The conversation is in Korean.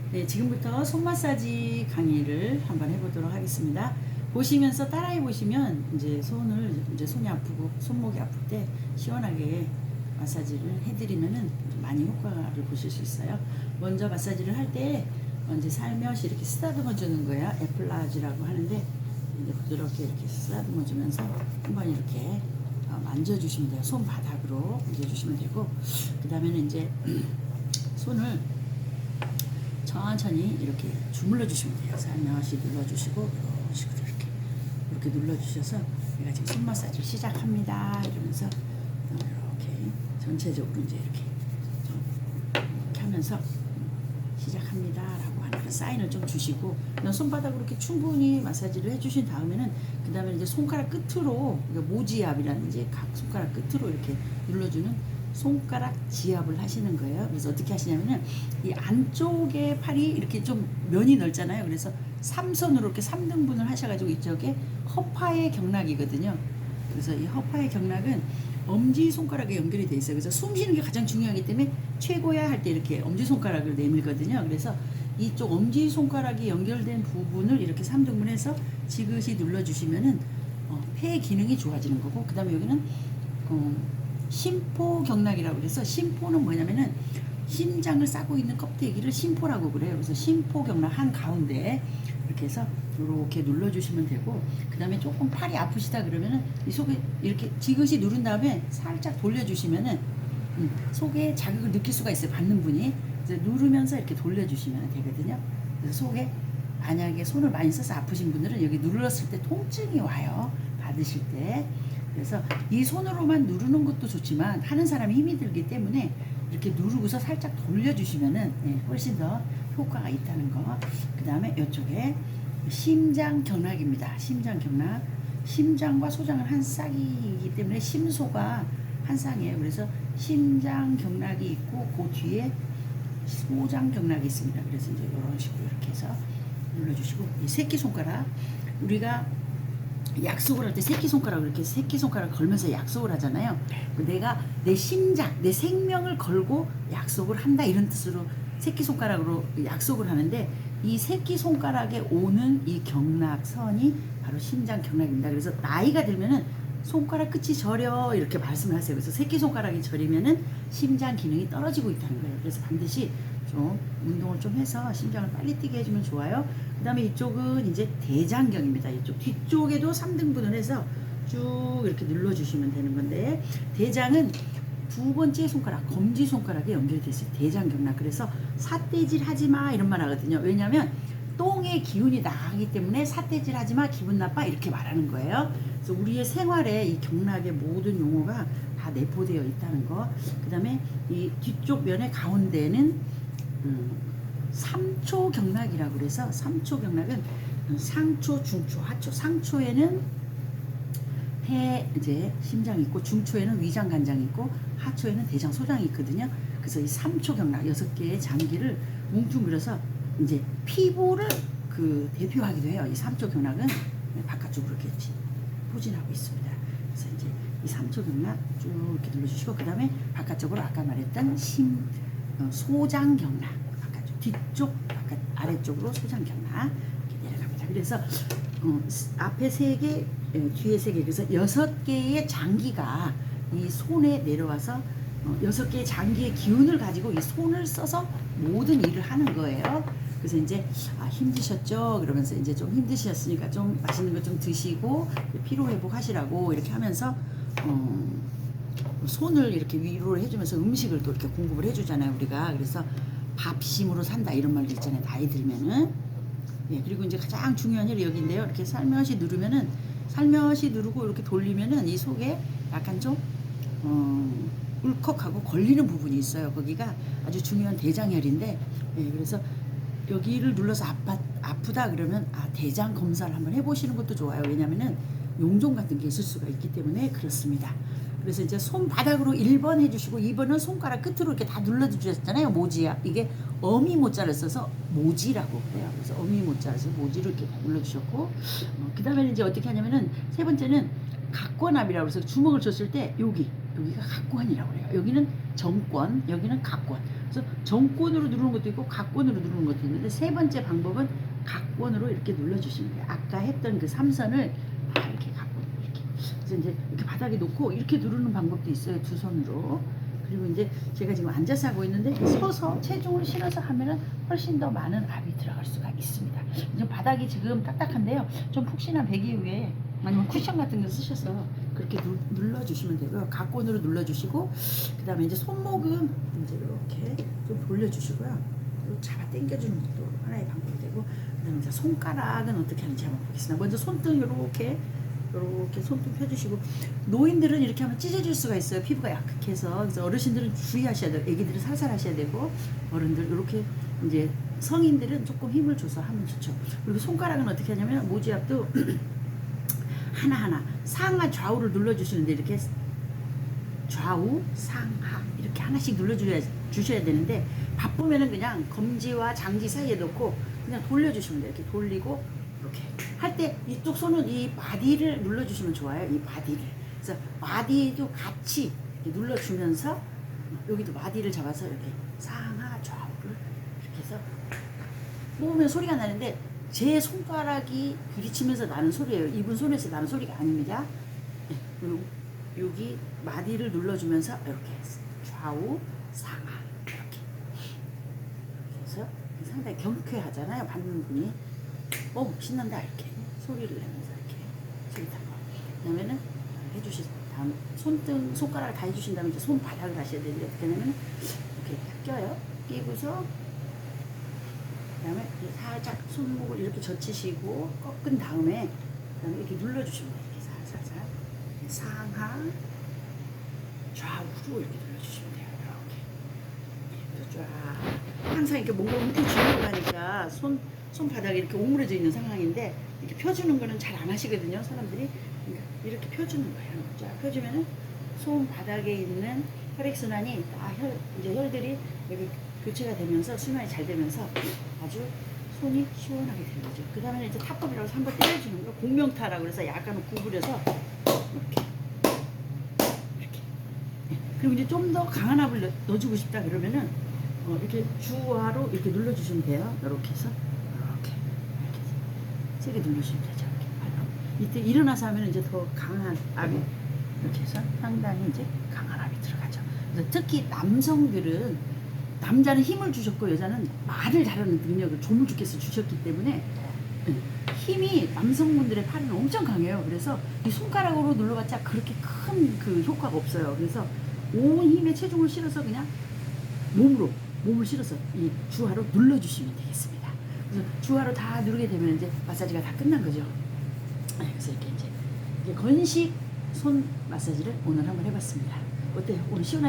네, 지금부터 손 마사지 강의를 한번 해보도록 하겠습니다. 보시면서 따라해 보시면 이제 손이 아프고 손목이 아플 때 시원하게 마사지를 해드리면은 많이 효과를 보실 수 있어요. 먼저 마사지를 할 때 이제 살며시 이렇게 쓰다듬어 주는 거예요. 애플라지라고 하는데 이제 부드럽게 이렇게 쓰다듬어 주면서 한번 이렇게 만져주시면 돼요. 손바닥으로 만져주시면 되고, 그 다음에는 이제 손을 천천히 이렇게 주물러 주시면 돼요. 살며시 눌러주시고 이런 식으로 이렇게 눌러주셔서 내가 지금 손 마사지를 시작합니다 이러면서 이렇게 전체적으로 이제 이렇게 하면서 시작합니다 라고 하는 그 사인을 좀 주시고, 손바닥으로 이렇게 충분히 마사지를 해주신 다음에는 그 다음에 이제 손가락 끝으로, 그러니까 모지압이라든지 각 손가락 끝으로 이렇게 눌러주는 손가락 지압을 하시는 거예요. 그래서 어떻게 하시냐면은 이 안쪽에 팔이 이렇게 좀 면이 넓잖아요. 그래서 3선으로 이렇게 3등분을 하셔가지고 이쪽에 허파의 경락이거든요. 그래서 이 허파의 경락은 엄지손가락에 연결이 돼 있어요. 그래서 숨 쉬는 게 가장 중요하기 때문에 최고야 할 때 이렇게 엄지손가락을 내밀거든요. 그래서 이쪽 엄지손가락이 연결된 부분을 이렇게 3등분해서 지그시 눌러주시면은 폐 기능이 좋아지는 거고, 그 다음에 여기는 심포경락이라고 그래서, 심포는 뭐냐면은 심장을 싸고 있는 껍데기를 심포라고 그래요. 그래서 심포경락 한 가운데 이렇게 해서 이렇게 눌러주시면 되고, 그 다음에 조금 팔이 아프시다 그러면은 이 속에 이렇게 지그시 누른 다음에 살짝 돌려주시면은 속에 자극을 느낄 수가 있어요. 받는 분이. 그래서 누르면서 이렇게 돌려주시면 되거든요. 그래서 속에 만약에 손을 많이 써서 아프신 분들은 여기 눌렀을 때 통증이 와요. 받으실 때. 그래서 이 손으로만 누르는 것도 좋지만 하는 사람이 힘이 들기 때문에 이렇게 누르고서 살짝 돌려주시면은 훨씬 더 효과가 있다는 거. 그 다음에 이쪽에 심장경락입니다. 심장경락. 심장과 소장은 한 쌍이기 때문에 심소가 한 쌍이에요. 그래서 심장경락이 있고 그 뒤에 소장경락이 있습니다. 그래서 이제 이런 식으로 이렇게 해서 눌러주시고, 이 새끼손가락, 우리가 약속을 할 때 새끼손가락을 이렇게 새끼손가락 걸면서 약속을 하잖아요. 내가 내 심장, 내 생명을 걸고 약속을 한다 이런 뜻으로 새끼손가락으로 약속을 하는데, 이 새끼손가락에 오는 이 경락선이 바로 심장경락입니다. 그래서 나이가 들면은 손가락 끝이 저려 이렇게 말씀을 하세요. 그래서 새끼손가락이 저리면은 심장 기능이 떨어지고 있다는 거예요. 그래서 반드시 좀 운동을 좀 해서 심장을 빨리 뛰게 해주면 좋아요. 그 다음에 이쪽은 이제 대장경입니다. 이쪽 뒤쪽에도 3등분을 해서 쭉 이렇게 눌러주시면 되는 건데, 대장은 두 번째 손가락, 검지손가락에 연결되어 있어요. 대장경락. 그래서 삿대질 하지마 이런 말 하거든요. 왜냐하면 똥의 기운이 나가기 때문에 삿대질 하지마, 기분 나빠 이렇게 말하는 거예요. 그래서 우리의 생활에 이 경락의 모든 용어가 다 내포되어 있다는 거. 그 다음에 이 뒤쪽 면의 가운데는 3초 경락이라고 그래서, 3초 경락은 상초, 중초, 하초. 상초에는 폐 이제 심장이 있고, 중초에는 위장 간장이 있고, 하초에는 대장 소장이 있거든요. 그래서 이 3초 경락 6개의 장기를 뭉뚱그려서 이제 피부를 대표하기도 해요. 이 3초 경락은 바깥쪽으로 이렇게 포진하고 있습니다. 그래서 이제 이 3초 경락 쭉 이렇게 눌러주시고, 그 다음에 바깥쪽으로 아까 말했던 소장 경락, 바깥쪽, 뒤쪽, 바깥, 아래쪽으로 소장 경락 이렇게 내려갑니다. 그래서 앞에 3개, 뒤에 3개, 그래서 6개의 장기가 이 손에 내려와서 6개의 장기의 기운을 가지고 이 손을 써서 모든 일을 하는 거예요. 그래서 이제 힘드셨죠? 그러면서 이제 좀 힘드셨으니까 좀 맛있는 거 좀 드시고 피로 회복하시라고 이렇게 하면서 손을 이렇게 위로를 해주면서 음식을 또 이렇게 공급을 해주잖아요, 우리가. 그래서 밥심으로 산다 이런 말도 있잖아요, 나이 들면은. 예, 그리고 이제 가장 중요한 일이 여기인데요. 이렇게 살며시 누르면은, 살며시 누르고 이렇게 돌리면은 이 속에 약간 좀 울컥하고 걸리는 부분이 있어요. 거기가 아주 중요한 대장혈인데, 예, 그래서 여기를 눌러서 아프다 그러면 대장 검사를 한번 해보시는 것도 좋아요. 왜냐면은 용종 같은 게 있을 수가 있기 때문에 그렇습니다. 그래서 이제 손바닥으로 1번 해주시고, 2번은 손가락 끝으로 이렇게 다 눌러주셨잖아요. 모지야. 이게 어미 모자를 써서 모지라고 그래요. 그래서 어미 모자를 써서 모지를 이렇게 눌러주셨고, 그 다음에 이제 어떻게 하냐면은 세 번째는 각권압이라고 해서 주먹을 줬을 때 여기가 각권이라고 그래요. 여기는 정권, 여기는 각권. 그래서 정권으로 누르는 것도 있고 각권으로 누르는 것도 있는데 세 번째 방법은 각권으로 이렇게 눌러주시는 거예요. 아까 했던 그 삼선을 이렇게 각권 이렇게. 그래서 이제 이렇게 바닥에 놓고 이렇게 누르는 방법도 있어요. 두 손으로. 그리고 이제 제가 지금 앉아서 하고 있는데 서서 체중을 실어서 하면은 훨씬 더 많은 압이 들어갈 수가 있습니다. 지금 바닥이 지금 딱딱한데요. 좀 푹신한 베개 위에 아니면 쿠션 같은 거 쓰셔서 그렇게 눌러주시면 되고요. 각권으로 눌러주시고 그 다음에 이제 손목은 이제 이렇게 좀 돌려주시고요. 그리고 잡아 당겨주는 것도 하나의 방법이 되고 그 다음에 이제 손가락은 어떻게 하는지 한번 보겠습니다. 먼저 손등 이렇게 손등 펴주시고 노인들은 이렇게 하면 찢어질 수가 있어요. 피부가 약해서. 그래서 어르신들은 주의하셔야 돼요. 애기들은 살살 하셔야 되고 어른들 이렇게 이제 성인들은 조금 힘을 줘서 하면 좋죠. 그리고 손가락은 어떻게 하냐면 모지압도 하나하나 상하 좌우를 눌러주시는데 이렇게 좌우 상하 이렇게 하나씩 주셔야 되는데 바쁘면은 그냥 검지와 장지 사이에 넣고 그냥 돌려주시면 돼요. 이렇게 돌리고 이렇게 할 때 이쪽 손은 이 바디를 눌러주시면 좋아요. 이 바디를. 그래서 바디도 같이 이렇게 눌러주면서 여기도 바디를 잡아서 이렇게 상하 좌우를 이렇게 해서 모으면 소리가 나는데 제 손가락이 부딪히면서 나는 소리예요. 이분 손에서 나는 소리가 아닙니다. 그리고 여기 마디를 눌러주면서 이렇게 좌우 상하 이렇게 그래서 상당히 경쾌하잖아요. 받는 분이 신난다 이렇게 소리를 내면서 이렇게 소리 타고 그다음에는 해주신 다음 손가락을 다 해주신 다음에 이제 손바닥을 하셔야 되는데 어떻게 하냐면 이렇게 딱 껴요. 끼고서 그다음에 살짝 손목을 이렇게 젖히시고 꺾은 다음에 그다음에 이렇게 눌러주시면 돼요. 이렇게 살살 상하 좌우로 이렇게 눌러주시면 돼요. 이렇게 쫙 항상 이렇게 뭔가 움켜쥐려고 하니까 손바닥이 이렇게 오므려져 있는 상황인데 이렇게 펴주는 거는 잘 안 하시거든요. 사람들이 그러니까 이렇게 펴주는 거예요. 쫙 펴주면은 손바닥에 있는 혈액순환이 이제 혈들이 여기 교체가 되면서 순환이 잘 되면서 아주 손이 시원하게 되는 거죠. 그 다음에 이제 타법이라고 해서 한번 때려주는 거 공명타라고 그래서 약간 구부려서 이렇게 그리고 이제 좀 더 강한 압을 넣어주고 싶다 그러면은 이렇게 주화로 이렇게 눌러주시면 돼요. 이렇게 해서 이렇게 세게 눌러주시면 되죠. 이렇게 이때 일어나서 하면 이제 더 강한 압이 이렇게 해서 상당히 이제 강한 압이 들어가죠. 그래서 특히 남자는 힘을 주셨고 여자는 말을 잘하는 능력을 조물주께서 주셨기 때문에 힘이 남성분들의 팔은 엄청 강해요. 그래서 이 손가락으로 눌러봤자 그렇게 큰 그 효과가 없어요. 그래서 온 힘에 체중을 실어서 그냥 몸을 실어서 이 주화로 눌러주시면 되겠습니다. 그래서 주화로 다 누르게 되면 이제 마사지가 다 끝난 거죠. 그래서 이렇게 이제 건식 손 마사지를 오늘 한번 해봤습니다. 어때요? 오늘 시원하시죠?